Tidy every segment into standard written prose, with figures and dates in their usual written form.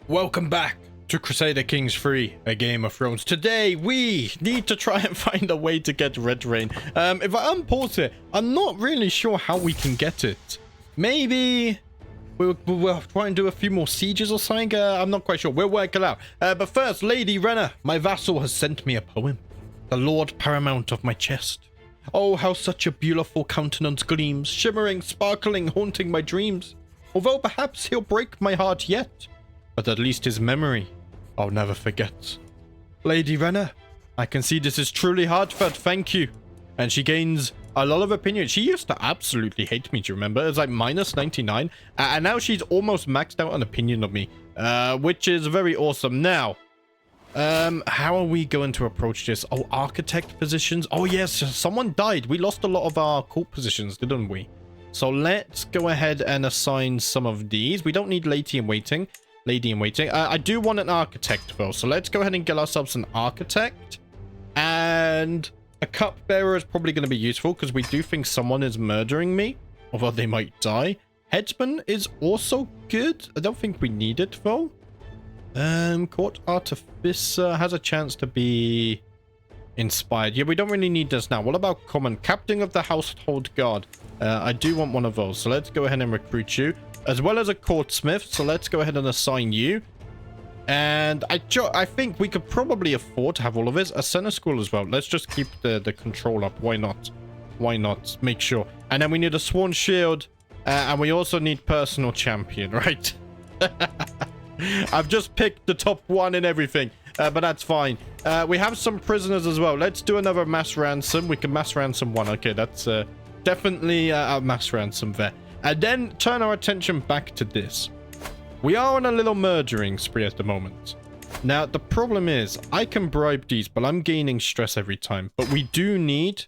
Welcome back to Crusader Kings 3, a Game of Thrones. Today, we need to try and find a way to get Red Reyne. If I unpause it, I'm not really sure how we can get it. Maybe we'll try and do a few more sieges or something. I'm not quite sure. We'll work it out. But first, Lady Reyne, my vassal, has sent me a poem. The Lord Paramount of my chest. Oh, how such a beautiful countenance gleams, shimmering, sparkling, haunting my dreams. Although perhaps he'll break my heart yet, but at least his memory I'll never forget. Lady Reyne, I can see this is truly heartfelt, thank you. And she gains a lot of opinion. She used to absolutely hate me, do you remember? It was like minus 99. And now she's almost maxed out an opinion of me, which is very awesome. Now, how are we going to approach this? Oh, architect positions. Oh, yes, someone died. We lost a lot of our court positions, didn't we? So let's go ahead and assign some of these. We don't need lady in waiting. I do want an architect, though. So let's go ahead and get ourselves an architect. And a cupbearer is probably going to be useful because we do think someone is murdering me. Although they might die. Headsman is also good. I don't think we need it, though. Court artificer has a chance to be inspired. Yeah, we don't really need this now. What about common? Captain of the household guard. I do want one of those. So let's go ahead and recruit you. As well as a courtsmith. So let's go ahead and assign you. And I think we could probably afford to have all of this. A center school as well. Let's just keep the control up. Why not? Why not? Make sure. And then we need a sworn shield. And we also need personal champion, right? I've just picked the top one and everything. But that's fine. We have some prisoners as well. Let's do another mass ransom. We can mass ransom one. Okay, that's definitely a mass ransom there. And then turn our attention back to this. We are on a little murdering spree at the moment. Now, the problem is, I can bribe these, but I'm gaining stress every time. But we do need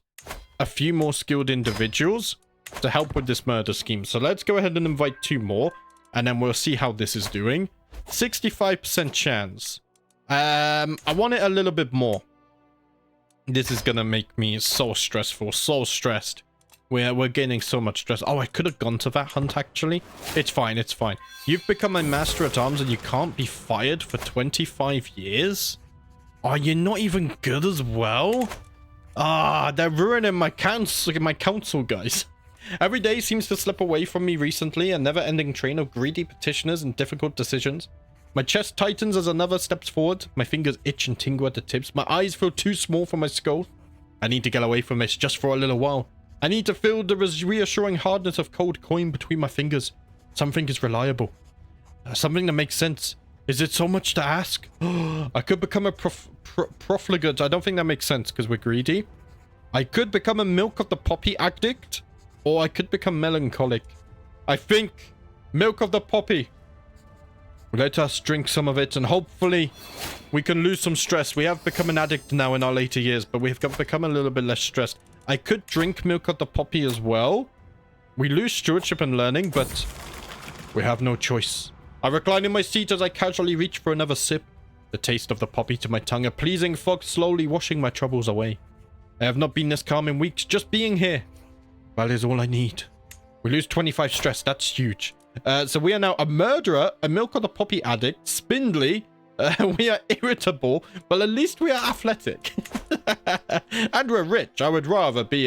a few more skilled individuals to help with this murder scheme. So let's go ahead and invite 2 more. And then we'll see how this is doing. 65% chance. I want it a little bit more. This is going to make me so stressful, so stressed. We're gaining so much stress. Oh, I could have gone to that hunt, actually. It's fine, it's fine. You've become a master at arms and you can't be fired for 25 years? Oh, you're not even good as well? Ah, they're ruining my council, guys. Every day seems to slip away from me recently, a never-ending train of greedy petitioners and difficult decisions. My chest tightens as another steps forward. My fingers itch and tingle at the tips. My eyes feel too small for my skull. I need to get away from this just for a little while. I need to feel the reassuring hardness of cold coin between my fingers. Something is reliable. Something that makes sense. Is it so much to ask? I could become a profligate. I don't think that makes sense because we're greedy. I could become a milk of the poppy addict. Or I could become melancholic. I think milk of the poppy. Let us drink some of it and hopefully we can lose some stress. We have become an addict now in our later years, but we've become a little bit less stressed. I could drink milk of the poppy as well. We lose stewardship and learning, but we have no choice. I recline in my seat as I casually reach for another sip. The taste of the poppy to my tongue, a pleasing fog slowly washing my troubles away. I have not been this calm in weeks. Just being here, well, is all I need. We lose 25 stress. That's huge. So we are now a murderer, a milk of the poppy addict, spindly. We are irritable, but at least we are athletic. And we're rich. I would rather be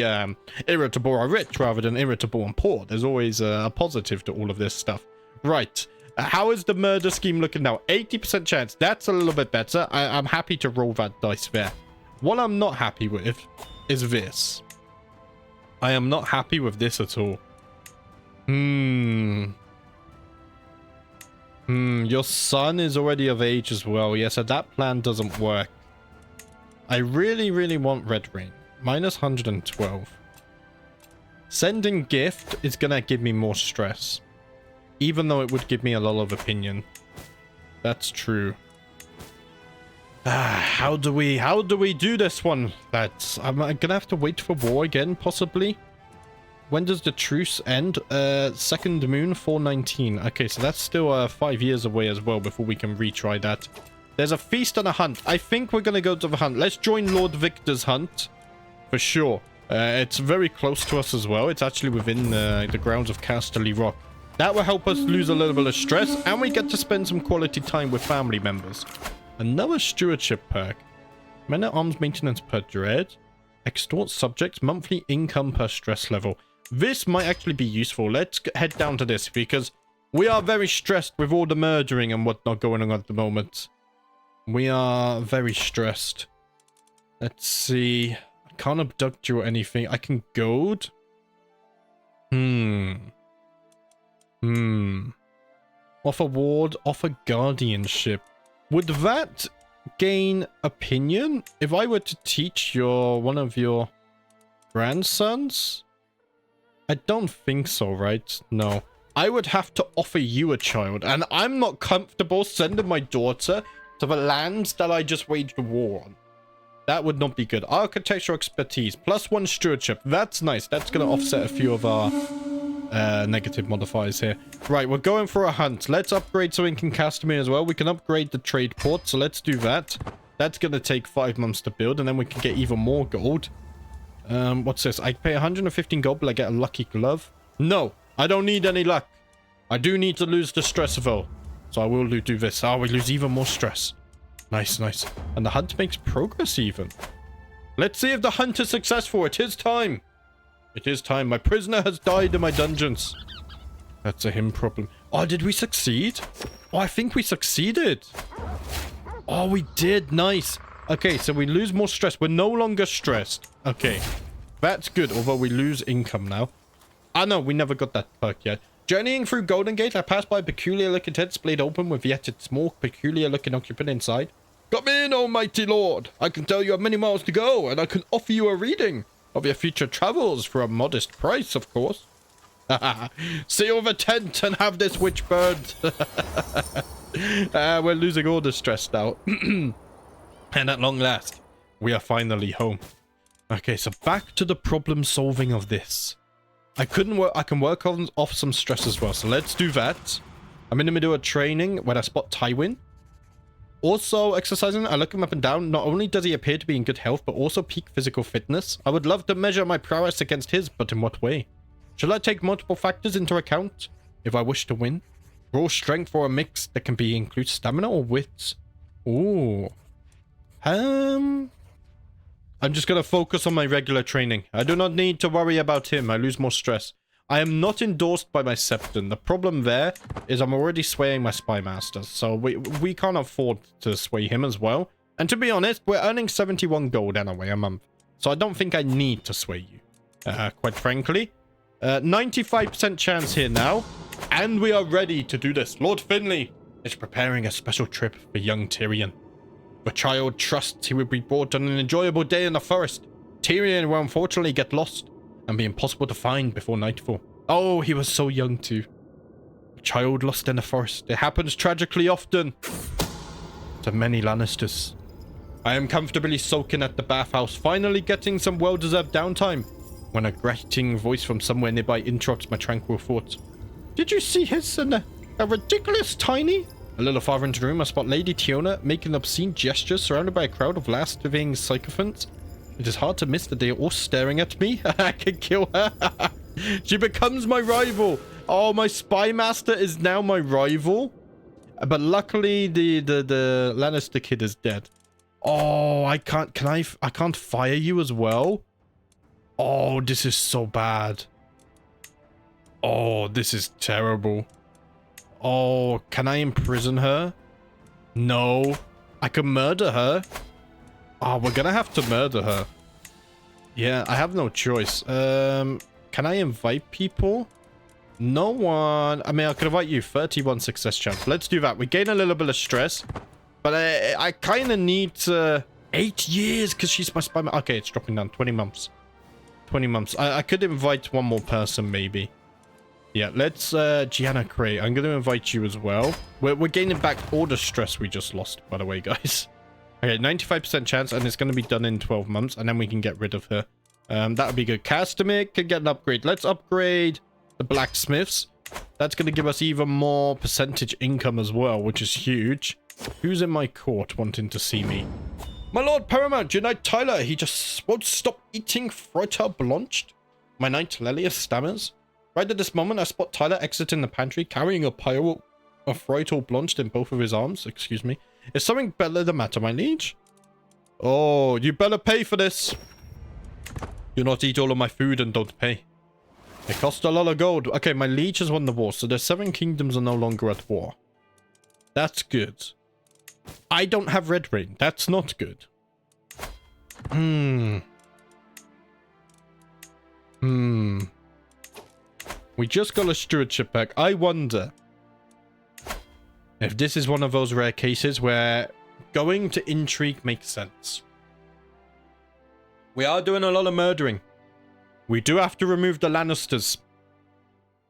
irritable or rich rather than irritable and poor. There's always a positive to all of this stuff. Right. How is the murder scheme looking now? 80% chance. That's a little bit better. I'm happy to roll that dice there. What I'm not happy with is this. I am not happy with this at all. Your son is already of age as well. Yeah, so that plan doesn't work. I really, really want Red Reyne. Minus 112. Sending gift is going to give me more stress. Even though it would give me a lot of opinion. That's true. How do we do this one? I'm going to have to wait for war again, possibly. When does the truce end? Second moon, 419. Okay, so that's still 5 years away as well before we can retry that. There's a feast and a hunt. I think we're going to go to the hunt. Let's join Lord Victor's hunt. For sure. It's very close to us as well. It's actually within the grounds of Casterly Rock. That will help us lose a little bit of stress, and we get to spend some quality time with family members. Another stewardship perk. Men-at-arms maintenance per dread. Extort subjects, monthly income per stress level. This might actually be useful. Let's head down to this, because we are very stressed with all the murdering and whatnot going on at the moment. We are very stressed. Let's see. I can't abduct you or anything. I can goad. Offer ward, offer guardianship. Would that gain opinion if I were to teach one of your grandsons? I don't think so, right? No. I would have to offer you a child, and I'm not comfortable sending my daughter to the lands that I just waged a war on. That would not be good. Architectural expertise, +1 stewardship. That's nice. That's going to offset a few of our negative modifiers here. Right, we're going for a hunt. Let's upgrade so we can Castamere as well. We can upgrade the trade port, so let's do that. That's going to take 5 months to build, and then we can get even more gold. What's this? I pay 115 gold, but I get a lucky glove. No, I don't need any luck. I do need to lose the stress, though. So I will do this. Oh, we lose even more stress. Nice, nice. And the hunt makes progress even. Let's see if the hunt is successful. It is time. It is time. My prisoner has died in my dungeons. That's a him problem. Oh, did we succeed? Oh, I think we succeeded. Oh, we did. Nice. Okay, so we lose more stress. We're no longer stressed. Okay. That's good, although we lose income now. Ah, no, we never got that perk yet. Journeying through Golden Gate, I passed by a peculiar-looking tent splayed open with yet its more peculiar-looking occupant inside. Come in, oh mighty lord. I can tell you have many miles to go, and I can offer you a reading of your future travels for a modest price, of course. Seal the tent and have this witch burned. We're losing all the stress now. And at long last, we are finally home. Okay, so back to the problem solving of this. I can work off some stress as well, so let's do that. I'm in the middle of training when I spot Tywin. Also, exercising, I look him up and down. Not only does he appear to be in good health, but also peak physical fitness. I would love to measure my prowess against his, but in what way? Shall I take multiple factors into account if I wish to win? Raw strength or a mix that can be include stamina or wits? Ooh. I'm just going to focus on my regular training. I do not need to worry about him. I lose more stress. I am not endorsed by my Septon. The problem there is I'm already swaying my Spy Master. So we can't afford to sway him as well. And to be honest, we're earning 71 gold anyway a month. So I don't think I need to sway you. Quite frankly. 95% chance here now. And we are ready to do this. Lord Finley is preparing a special trip for young Tyrion. The child trusts he will be brought on an enjoyable day in the forest. Tyrion will unfortunately get lost and be impossible to find before nightfall. Oh, he was so young too. A child lost in the forest. It happens tragically often to many Lannisters. I am comfortably soaking at the bathhouse, finally getting some well-deserved downtime, when a grating voice from somewhere nearby interrupts my tranquil thoughts. Did you see his a ridiculous tiny? A little farther into the room, I spot Lady Tiona making obscene gestures surrounded by a crowd of last-living sycophants. It is hard to miss that they are all staring at me. I can kill her. She becomes my rival. Oh, my Spy Master is now my rival. But luckily, the Lannister kid is dead. Oh, I can't fire you as well? Oh, this is so bad. Oh, this is terrible. Oh, can I imprison her? No. I can murder her. Oh, we're gonna have to murder her. Yeah, I have no choice. Can I invite people? No one. I mean, I could invite you. 31 success chance. Let's do that. We gain a little bit of stress. But I kind of need 8 years because she's my spy. Okay, it's dropping down. 20 months. 20 months. I could invite one more person, maybe. Yeah, let's Gianna Cray. I'm going to invite you as well. We're gaining back all the stress we just lost, by the way, guys. Okay, 95% chance, and it's going to be done in 12 months, and then we can get rid of her. That would be good. Castamere can get an upgrade. Let's upgrade the blacksmiths. That's going to give us even more percentage income as well, which is huge. Who's in my court wanting to see me? My Lord Paramount, your Knight Tyler. He just won't stop eating friter blanched. My Knight Lelius stammers. Right at this moment, I spot Tyler exiting the pantry, carrying a pile of fried or blanched in both of his arms. Excuse me. Is something better the matter, my liege? Oh, you better pay for this. Do not eat all of my food and don't pay. It cost a lot of gold. Okay, my liege has won the war, so the 7 kingdoms are no longer at war. That's good. I don't have red rain. That's not good. We just got a stewardship back. I wonder if this is one of those rare cases where going to intrigue makes sense. We are doing a lot of murdering. We do have to remove the Lannisters.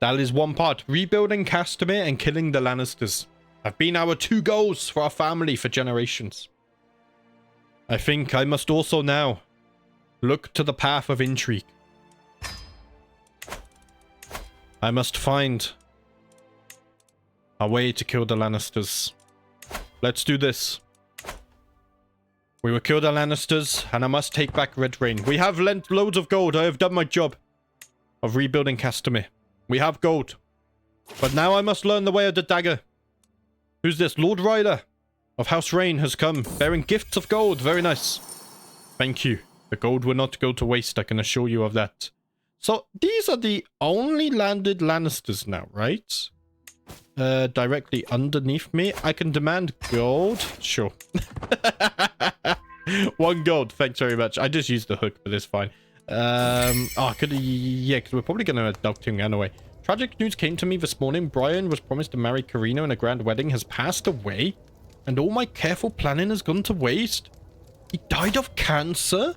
That is one part. Rebuilding Castamere and killing the Lannisters have been our 2 goals for our family for generations. I think I must also now look to the path of intrigue. I must find a way to kill the Lannisters. Let's do this. We will kill the Lannisters, and I must take back Red Rain. We have lent loads of gold. I have done my job of rebuilding Castamere. We have gold. But now I must learn the way of the dagger. Who's this? Lord Ryder of House Reyne has come, bearing gifts of gold. Very nice. Thank you. The gold will not go to waste, I can assure you of that. So, these are the only landed Lannisters now, right? Directly underneath me. I can demand gold. Sure. 1 gold. Thanks very much. I just used the hook, but it's fine. Oh, yeah, because we're probably going to abduct him anyway. Tragic news came to me this morning. Brian was promised to marry Karina in a grand wedding, has passed away, and all my careful planning has gone to waste. He died of cancer,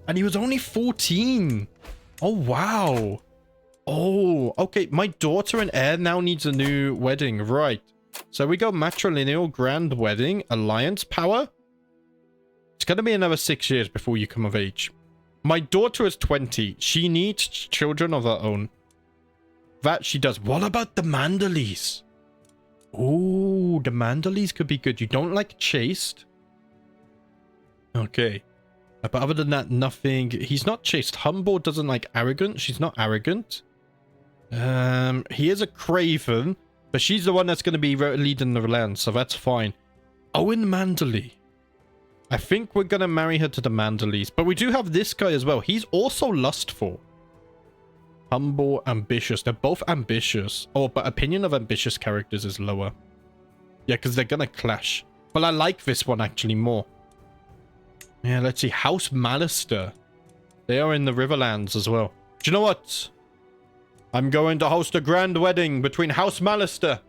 and he was only 14. Oh, wow. Oh, okay. My daughter and heir now needs a new wedding. Right. So we go matrilineal, grand wedding, alliance power. It's going to be another 6 years before you come of age. My daughter is 20. She needs children of her own. That she does. What about the Mandalese? Oh, the Mandalese could be good. You don't like chaste? Okay. But other than that, nothing. He's not chaste. Humble doesn't like arrogant. She's not arrogant. He is a craven, but she's the one that's going to be leading the land, so that's fine. Owen Mandalay. I think we're going to marry her to the Mandaleys, but we do have this guy as well. He's also lustful. Humble, ambitious. They're both ambitious. Oh, but opinion of ambitious characters is lower. Yeah, because they're going to clash. But I like this one actually more. Yeah, let's see. House Lannister. They are in the Riverlands as well. Do you know what? I'm going to host a grand wedding between House Lannister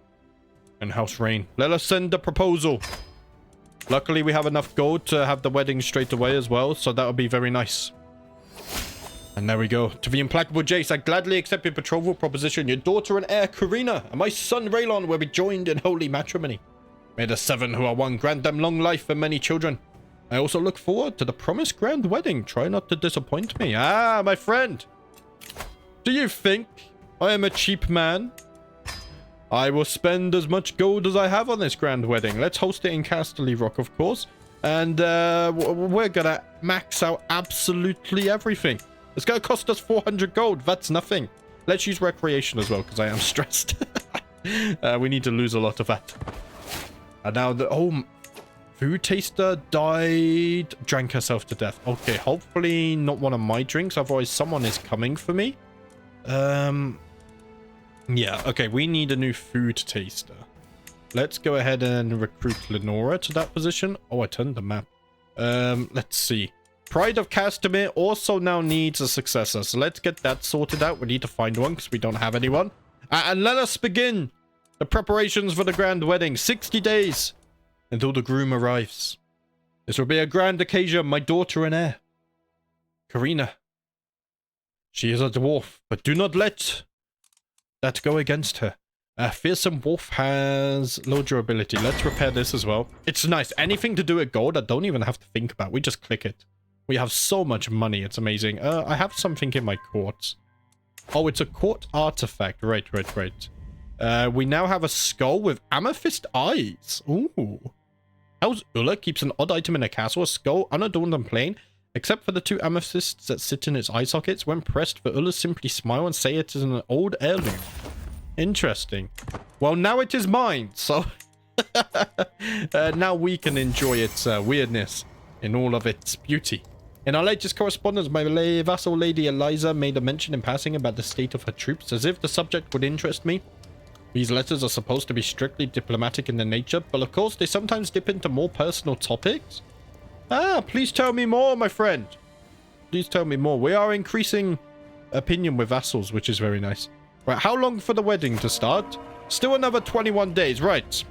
and House Reyne. Let us send a proposal. Luckily, we have enough gold to have the wedding straight away as well, so that'll be very nice. And there we go. To the implacable Jace, I gladly accept your betrothal proposition. Your daughter and heir, Karina, and my son, Raylon, will be joined in holy matrimony. May the 7 who are one grant them long life and many children. I also look forward to the promised grand wedding. Try not to disappoint me. Ah, my friend. Do you think I am a cheap man? I will spend as much gold as I have on this grand wedding. Let's host it in Casterly Rock, of course. And we're going to max out absolutely everything. It's going to cost us 400 gold. That's nothing. Let's use recreation as well, because I am stressed. We need to lose a lot of that. And now the... Oh, food taster died. Drank herself to death. Okay, hopefully not one of my drinks. Otherwise, someone is coming for me. Yeah, okay. We need a new food taster. Let's go ahead and recruit Lenora to that position. Oh, I turned the map. Let's see. Pride of Castamere also now needs a successor. So let's get that sorted out. We need to find one because we don't have anyone. And let us begin the preparations for the grand wedding. 60 days until the groom arrives. This will be a grand occasion. My daughter and heir, Karina. She is a dwarf, but do not let that go against her. A fearsome wolf has low durability. Let's repair this as well. It's nice. Anything to do with gold, I don't even have to think about. We just click it. We have so much money. It's amazing. I have something in my court. Oh, it's a court artifact. Right. We now have a skull with amethyst eyes. Ooh. House Ulla keeps an odd item in a castle. A skull unadorned and plain. Except for the 2 amethysts that sit in its eye sockets, when pressed, the Ullers simply smile and say it is an old heirloom. Interesting. Well, now it is mine, so... now we can enjoy its weirdness in all of its beauty. In our latest correspondence, my vassal Lady Eliza made a mention in passing about the state of her troops, as if the subject would interest me. These letters are supposed to be strictly diplomatic in their nature, but of course they sometimes dip into more personal topics. Ah, please tell me more, my friend. Please tell me more. We are increasing opinion with vassals, which is very nice. Right, how long for the wedding to start? Still another 21 days, right.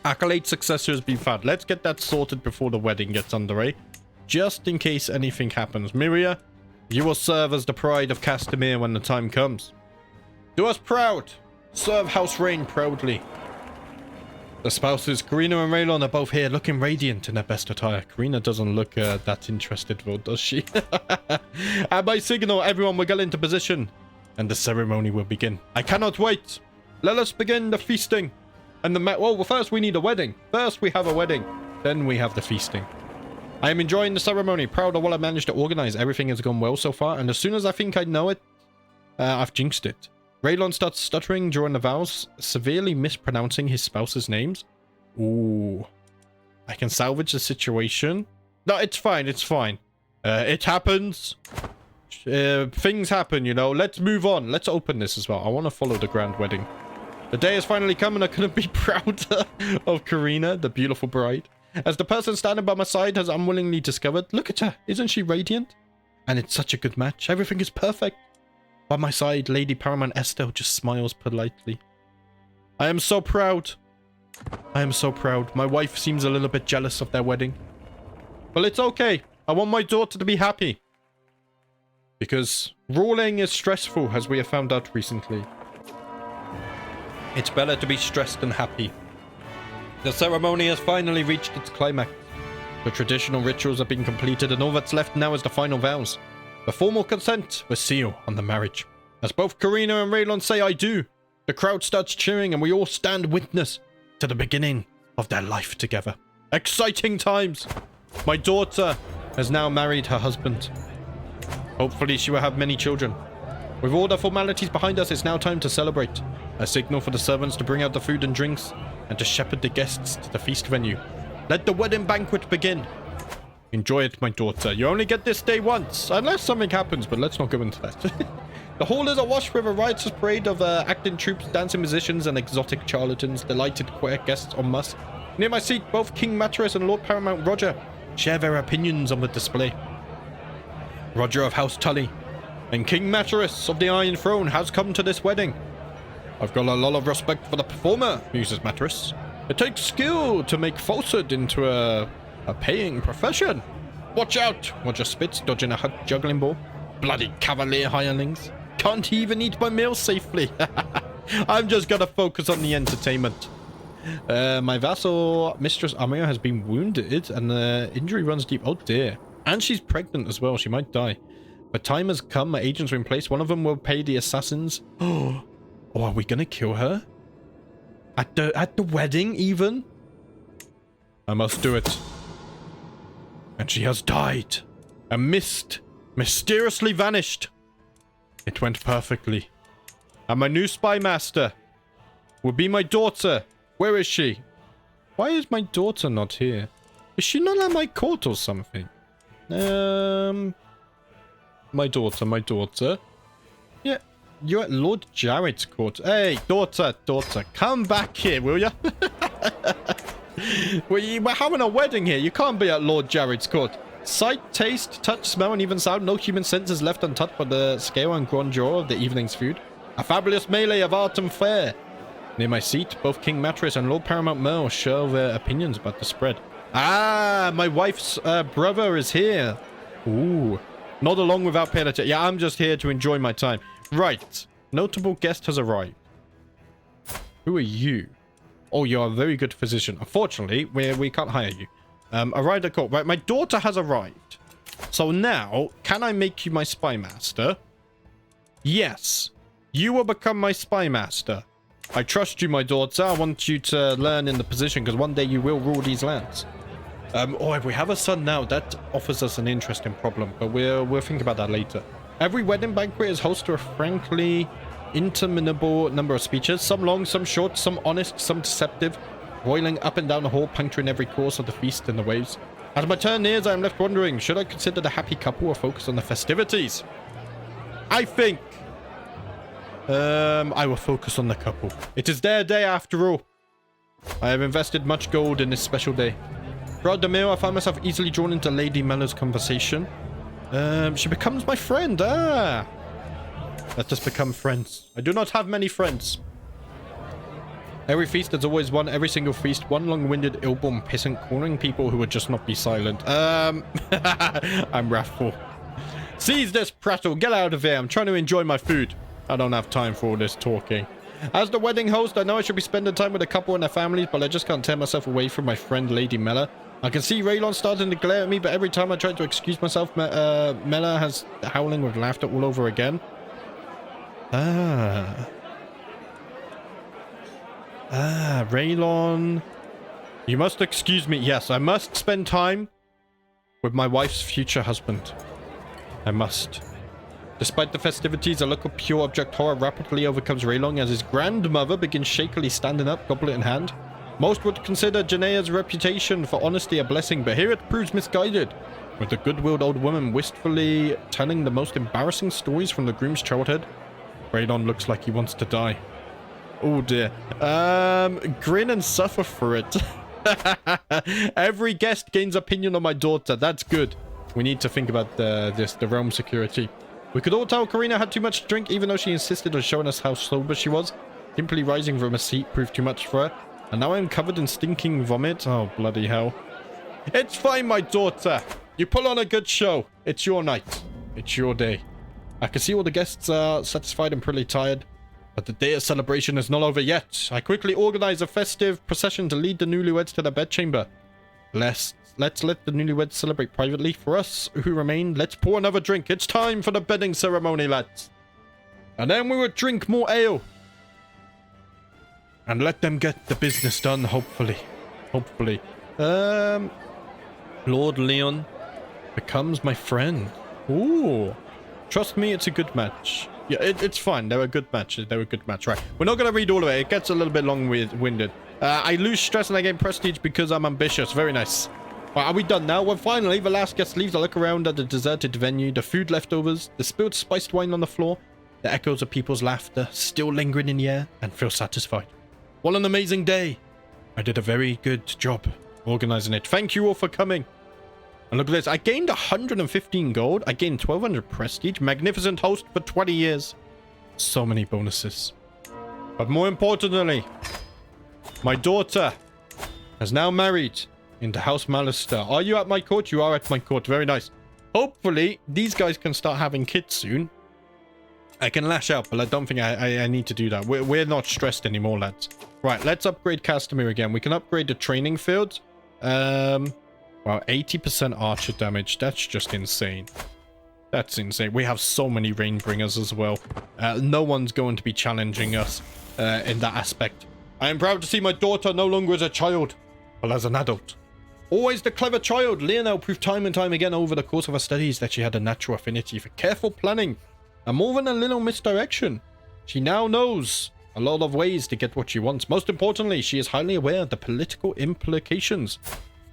Accolade successor has been found. Let's get that sorted before the wedding gets underway. Just in case anything happens. Miria, you will serve as the pride of Castamere when the time comes. Do us proud. Serve House Reyne proudly. The spouses, Karina and Raylan, are both here looking radiant in their best attire. Karina doesn't look that interested, though, does she? At my signal, everyone will get into position, and the ceremony will begin. I cannot wait. Let us begin the feasting. And well, first we need a wedding. First we have a wedding. Then we have the feasting. I am enjoying the ceremony, proud of what I managed to organize. Everything has gone well so far, and as soon as I think I know it, I've jinxed it. Raylan starts stuttering during the vows, severely mispronouncing his spouse's names. Ooh. I can salvage the situation. No, it's fine, it's fine. It happens. Things happen, you know. Let's move on. Let's open this as well. I want to follow the grand wedding. The day has finally come and I couldn't be prouder of Karina, the beautiful bride. As the person standing by my side has unwillingly discovered, look at her. Isn't she radiant? And it's such a good match. Everything is perfect. By my side, Lady Paramount Estelle just smiles politely. I am so proud. I am so proud. My wife seems a little bit jealous of their wedding. Well, it's okay. I want my daughter to be happy. Because ruling is stressful, as we have found out recently. It's better to be stressed than happy. The ceremony has finally reached its climax. The traditional rituals have been completed and all that's left now is the final vows. The formal consent was sealed on the marriage. As both Karina and Raylan say I do, the crowd starts cheering and we all stand witness to the beginning of their life together. Exciting times! My daughter has now married her husband. Hopefully she will have many children. With all the formalities behind us, it's now time to celebrate. A signal for the servants to bring out the food and drinks and to shepherd the guests to the feast venue. Let the wedding banquet begin. Enjoy it, my daughter. You only get this day once, unless something happens, but let's not go into that. The hall is awash with a riotous parade of acting troops, dancing musicians, and exotic charlatans, delighted queer guests en masse. Near my seat, both King Matteress and Lord Paramount Roger share their opinions on the display. Roger of House Tully and King Matteress of the Iron Throne has come to this wedding. I've got a lot of respect for the performer, muses Matteress. It takes skill to make falsehood into a paying profession. Watch out! Roger spits, dodging a juggling ball. Bloody cavalier hirelings. Can't even eat my meal safely. I'm just gonna focus on the entertainment. My vassal, Mistress Amaya, has been wounded and the injury runs deep. Oh dear. And she's pregnant as well. She might die. But time has come. My agents are in place. One of them will pay the assassins. Oh, are we gonna kill her? At the wedding, even? I must do it. And she has died. A mist mysteriously vanished. It went perfectly. And my new spy master will be my daughter. Where is she? Why is my daughter not here? Is she not at my court or something? My daughter. Yeah, you're at Lord Jared's court. Hey, daughter, come back here, will ya? We're having a wedding here. You can't be at Lord Jared's court. Sight, taste, touch, smell, and even sound. No human senses left untouched by the scale and grandeur of the evening's food. A fabulous melee of art and flair. Near my seat, both King Mattress and Lord Paramount Merle share their opinions about the spread. Ah, my wife's brother is here. Ooh. Not along without paying attention. Yeah, I'm just here to enjoy my time. Right. Notable guest has arrived. Who are you? Oh, you're a very good physician. Unfortunately, we can't hire you. Arrived at court. Right, my daughter has arrived. So now, can I make you my spy master? Yes. You will become my spy master. I trust you, my daughter. I want you to learn in the position, because one day you will rule these lands. Oh, if we have a son now, that offers us an interesting problem, but we'll think about that later. Every wedding banquet is host to a frankly interminable number of speeches, some long, some short, some honest, some deceptive, roiling up and down the hall, puncturing every course of the feast in the waves. As my turn nears, I am left wondering, should I consider the happy couple or focus on the festivities? I think I will focus on the couple. It is their day after all. I have invested much gold in this special day. Throughout the meal, I found myself easily drawn into Lady Mellor's conversation. She becomes my friend. Let us become friends. I do not have many friends. Every feast, there's always one. Every single feast, one long-winded, ill-born peasant calling people who would just not be silent. I'm wrathful. Seize this prattle. Get out of here. I'm trying to enjoy my food. I don't have time for all this talking. As the wedding host, I know I should be spending time with the couple and their families, but I just can't tear myself away from my friend Lady Mellor. I can see Reyne starting to glare at me, but every time I try to excuse myself, Mellor has howling with laughter all over again. Reyne. You must excuse me. Yes, I must spend time with my wife's future husband. I must. Despite the festivities, a look of pure object horror rapidly overcomes Reyne as his grandmother begins shakily standing up, goblet in hand. Most would consider Janaea's reputation for honesty a blessing, but here it proves misguided, with the good-willed old woman wistfully telling the most embarrassing stories from the groom's childhood. Reyne looks like he wants to die. Oh dear. Grin and suffer for it. Every guest gains opinion on my daughter. That's good. We need to think about the realm security. We could all tell Karina had too much to drink, even though she insisted on showing us how sober she was. Simply rising from a seat proved too much for her. And now I'm covered in stinking vomit. Oh, bloody hell. It's fine, my daughter. You pull on a good show. It's your night. It's your day. I can see all the guests are satisfied and pretty tired. But the day of celebration is not over yet. I quickly organize a festive procession to lead the newlyweds to their bedchamber. Let's let the newlyweds celebrate privately. For us who remain, let's pour another drink. It's time for the bedding ceremony, lads. And then we will drink more ale. And let them get the business done, hopefully. Hopefully. Lord Lymond becomes my friend. Ooh. Trust me, it's a good match. Yeah, it's fine. They were good matches. They were a good match. Right. We're not going to read all of it. It gets a little bit long-winded. I lose stress and I gain prestige because I'm ambitious. Very nice. Right, are we done now? Well, finally, the last guest leaves. I look around at the deserted venue, the food leftovers, the spilled spiced wine on the floor, the echoes of people's laughter still lingering in the air, and feel satisfied. What an amazing day. I did a very good job organizing it. Thank you all for coming. And look at this. I gained 115 gold. I gained 1200 prestige. Magnificent host for 20 years. So many bonuses. But more importantly, my daughter has now married into House Lannister. Are you at my court? You are at my court. Very nice. Hopefully, these guys can start having kids soon. I can lash out, but I don't think I need to do that. We're not stressed anymore, lads. Right, let's upgrade Castamere again. We can upgrade the training field. Well, 80% archer damage. That's just insane. That's insane. We have so many Rainbringers as well. No one's going to be challenging us in that aspect. I am proud to see my daughter no longer as a child, but as an adult. Always the clever child, Lionel proved time and time again over the course of her studies that she had a natural affinity for careful planning and more than a little misdirection. She now knows a lot of ways to get what she wants. Most importantly, she is highly aware of the political implications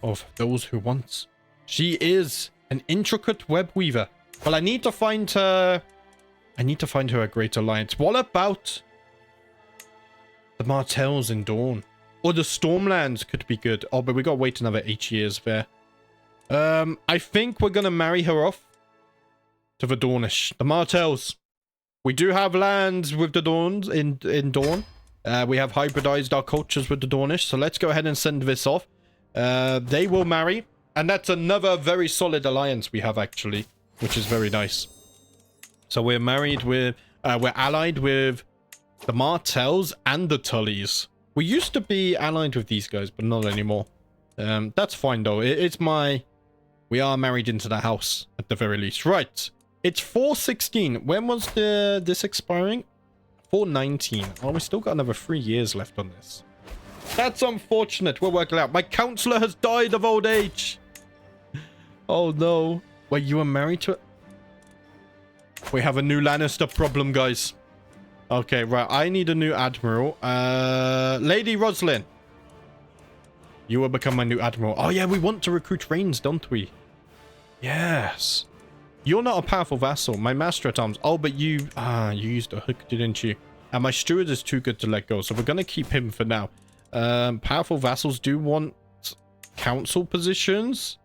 of those who want. She is an intricate web weaver. Well, I need to find her. I need to find her a great alliance. What about the Martells in Dawn? Or the Stormlands could be good. Oh, but we gotta wait another 8 years there. I think we're gonna marry her off to the Dornish. The Martells. We do have lands with the Dawns in Dawn. We have hybridized our cultures with the Dornish. So let's go ahead and send this off. They will marry. And that's another very solid alliance we have, actually. Which is very nice. So we're married with... we're allied with the Martells and the Tullys. We used to be allied with these guys, but not anymore. That's fine, though. It's my... We are married into the house, at the very least. Right. It's 416. When was this expiring? 419. Oh, we still got another 3 years left on this. That's unfortunate. We'll work it out. My counselor has died of old age. Oh, no. Wait, you were married to... We have a new Lannister problem, guys. Okay, right. I need a new admiral. Lady Roslyn. You will become my new admiral. Oh, yeah, we want to recruit Reynes, don't we? Yes. You're not a powerful vassal. My master at arms. Oh, but you... you used a hook, didn't you? And my steward is too good to let go, so we're going to keep him for now. Powerful vassals do want council positions.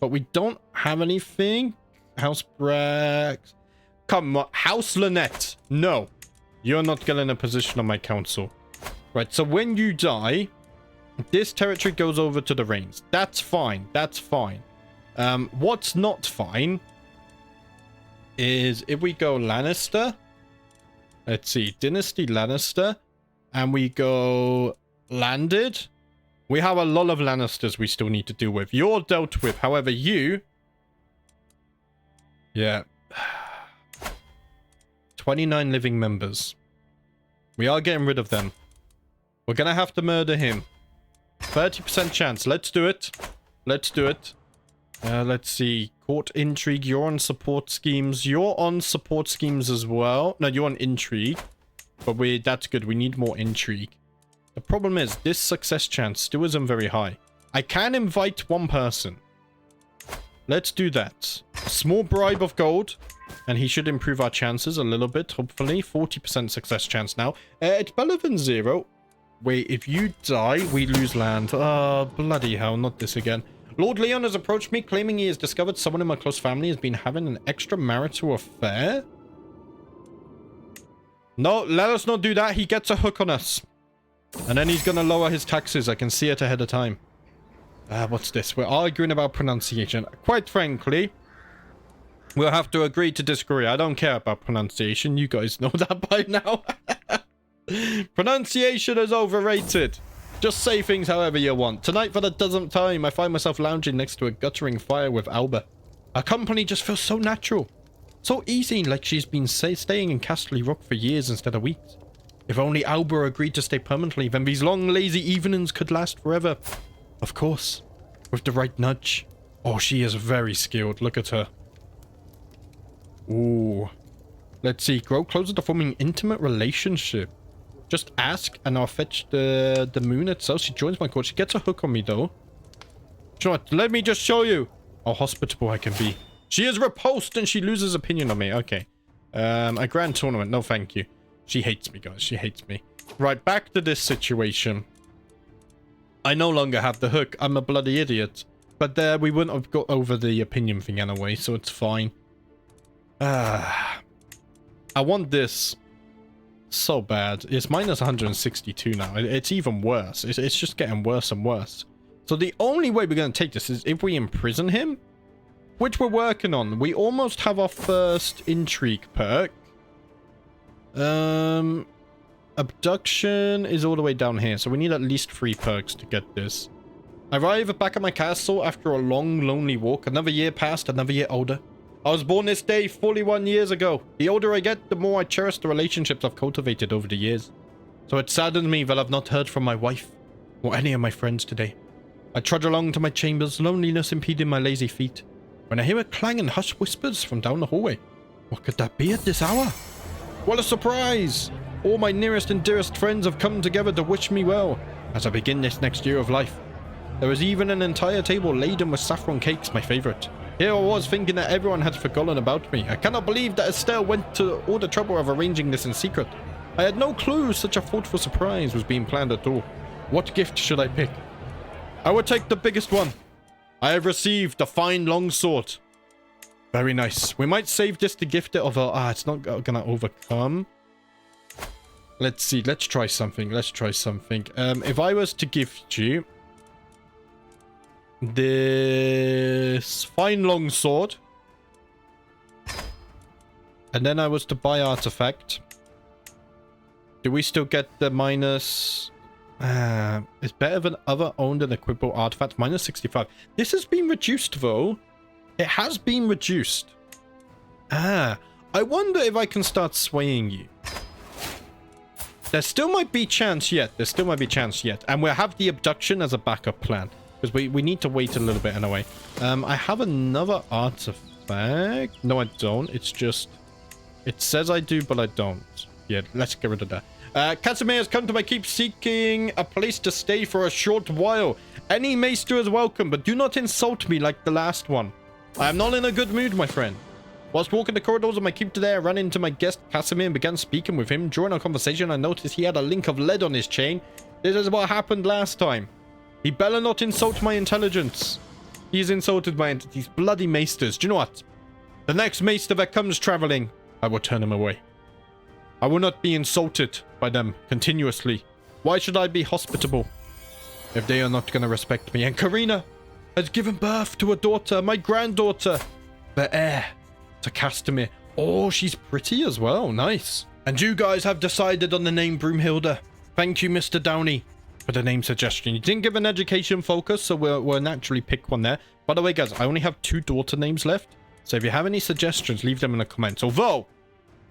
But we don't have anything. House Brax. Come on. House Lynette. No. You're not getting a position on my council. Right, so when you die, this territory goes over to the Reynes. That's fine. That's fine. What's not fine is if we go Lannister. Let's see. Dynasty Lannister. And we go landed. We have a lot of Lannisters we still need to deal with. You're dealt with. However, you... Yeah. 29 living members. We are getting rid of them. We're going to have to murder him. 30% chance. Let's do it. Let's do it. Let's see. Court intrigue. You're on support schemes. You're on support schemes as well. No, you're on intrigue. But that's good. We need more intrigue. The problem is, this success chance still isn't very high. I can invite one person. Let's do that. A small bribe of gold. And he should improve our chances a little bit, hopefully. 40% success chance now. It's better than 0. Wait, if you die, we lose land. Oh, bloody hell, not this again. Lord Lymond has approached me, claiming he has discovered someone in my close family has been having an extramarital affair. No, let us not do that. He gets a hook on us. And then he's going to lower his taxes. I can see it ahead of time. What's this? We're arguing about pronunciation. Quite frankly, we'll have to agree to disagree. I don't care about pronunciation. You guys know that by now. Pronunciation is overrated. Just say things however you want. Tonight, for the dozenth time, I find myself lounging next to a guttering fire with Alba. Our company just feels so natural. So easy, like she's been staying in Casterly Rock for years instead of weeks. If only Alba agreed to stay permanently, then these long, lazy evenings could last forever. Of course. With the right nudge. Oh, she is very skilled. Look at her. Ooh. Let's see. Grow closer to forming intimate relationship. Just ask and I'll fetch the moon itself. She joins my court. She gets a hook on me though. Sure, let me just show you how hospitable I can be. She is repulsed and she loses opinion on me. Okay. A grand tournament. No, thank you. She hates me, guys. She hates me. Right, back to this situation. I no longer have the hook. I'm a bloody idiot. But there, we wouldn't have got over the opinion thing anyway, so it's fine. I want this so bad. It's minus 162 now. It's even worse. It's just getting worse and worse. So the only way we're going to take this is if we imprison him, which we're working on. We almost have our first intrigue perk. Abduction is all the way down here, so we need at least 3 perks to get this. I arrive back at my castle after a long, lonely walk. Another year passed, another year older. I was born this day 41 years ago. The older I get, the more I cherish the relationships I've cultivated over the years. So it saddens me that I've not heard from my wife or any of my friends today. I trudge along to my chambers, loneliness impeding my lazy feet, when I hear a clang and hushed whispers from down the hallway. What could that be at this hour? What a surprise! All my nearest and dearest friends have come together to wish me well as I begin this next year of life. There is even an entire table laden with saffron cakes, my favorite. Here I was thinking that everyone had forgotten about me. I cannot believe that Estelle went to all the trouble of arranging this in secret. I had no clue such a thoughtful surprise was being planned at all. What gift should I pick? I would take the biggest one. I have received a fine longsword. Very nice. We might save this to gift it of a... it's not gonna overcome. Let's see. Let's try something. Let's try something. If I was to gift you this fine longsword, and then I was to buy artifact, do we still get the minus... it's better than other owned and equipable artifacts. Minus 65. This has been reduced, though. It has been reduced. I wonder if I can start swaying you. There still might be chance yet. There still might be chance yet. And we'll have the abduction as a backup plan. Because we need to wait a little bit anyway. I have another artifact. No, I don't. It's just... It says I do, but I don't. Yeah, let's get rid of that. Casimir has come to my keep seeking a place to stay for a short while. Any maester is welcome, but do not insult me like the last one. I am not in a good mood, my friend. Whilst walking the corridors of my keep today, I ran into my guest Casimir and began speaking with him. During our conversation, I noticed he had a link of lead on his chain. This is what happened last time. He better not insult my intelligence. He's insulted my entities. Bloody maesters. Do you know what? The next maester that comes traveling, I will turn him away. I will not be insulted by them continuously. Why should I be hospitable if they are not going to respect me? And Karina has given birth to a daughter, my granddaughter, the heir to Castamere. Oh, she's pretty as well. Nice. And you guys have decided on the name Broomhilda. Thank you, Mr. Downey, for the name suggestion. You didn't give an education focus, so we'll naturally pick one there. By the way, guys, I only have 2 daughter names left. So if you have any suggestions, leave them in the comments. Although,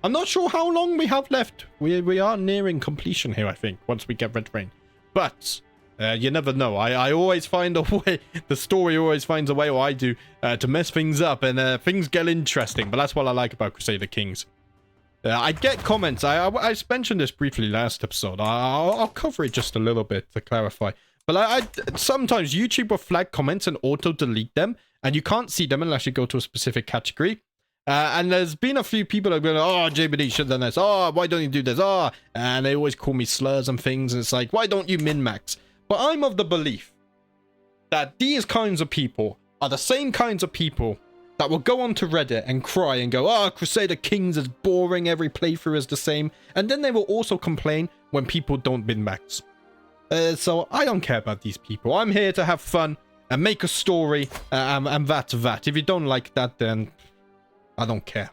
I'm not sure how long we have left. We are nearing completion here, I think, once we get Red Reyne. But you never know. I always find a way. The story always finds a way, or I do, to mess things up. And things get interesting. But that's what I like about Crusader Kings. I get comments. I mentioned this briefly last episode. I'll cover it just a little bit to clarify. But sometimes YouTube will flag comments and auto-delete them. And you can't see them unless you go to a specific category. And there's been a few people that have been like, oh, JBD should have done this. Oh, why don't you do this? Oh, and they always call me slurs and things. And it's like, why don't you min-max? But I'm of the belief that these kinds of people are the same kinds of people that will go onto Reddit and cry and go, oh, Crusader Kings is boring. Every playthrough is the same. And then they will also complain when people don't min-max. So I don't care about these people. I'm here to have fun and make a story, and that's that. If you don't like that, then I don't care.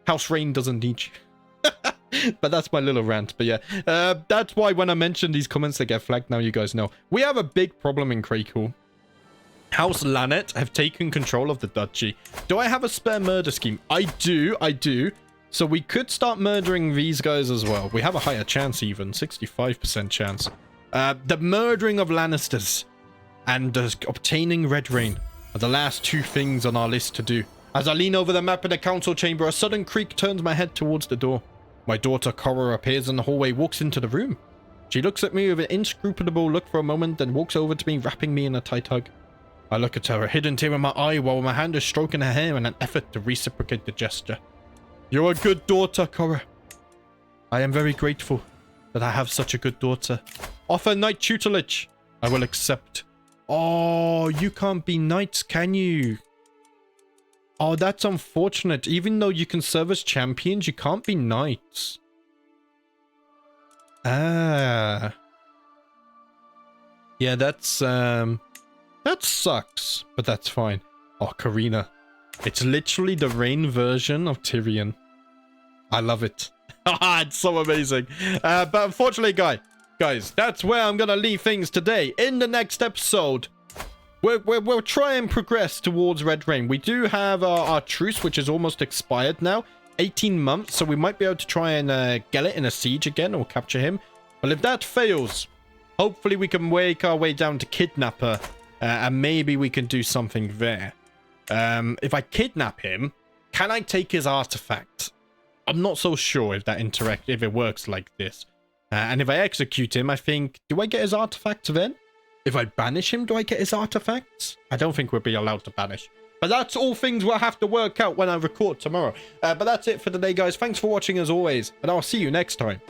House Reyne doesn't need you. But that's my little rant. But yeah, that's why when I mention these comments, they get flagged. Now you guys know. We have a big problem in Krakow. House Lannister have taken control of the duchy. Do I have a spare murder scheme? I do. So we could start murdering these guys as well. We have a higher chance even, 65% chance. The murdering of Lannisters and obtaining Red Reyne are the last 2 things on our list to do. As I lean over the map in the council chamber, a sudden creak turns my head towards the door. My daughter Cora appears in the hallway, walks into the room. She looks at me with an inscrutable look for a moment, then walks over to me, wrapping me in a tight hug. I look at her, a hidden tear in my eye, while my hand is stroking her hair in an effort to reciprocate the gesture. You're a good daughter, Cora. I am very grateful that I have such a good daughter. Offer knight tutelage. I will accept. Oh, you can't be knights, can you? Oh, that's unfortunate. Even though you can serve as champions, you can't be knights. Ah. Yeah, that's, that sucks, but that's fine. Oh, Karina. It's literally the Reyne version of Tyrion. I love it. It's so amazing. But unfortunately, guys, that's where I'm going to leave things today. In the next episode, we'll try and progress towards Red Reyne. We do have our truce, which is almost expired now. 18 months, so we might be able to try and get it in a siege again or capture him. But if that fails, hopefully we can work our way down to kidnap her. And maybe we can do something there. If I kidnap him, can I take his artifact? I'm not so sure if if it works like this. And if I execute him, I think, do I get his artifact then? If I banish him, do I get his artifacts? I don't think we'll be allowed to banish. But that's all things we'll have to work out when I record tomorrow. But that's it for today, guys. Thanks for watching as always, and I'll see you next time.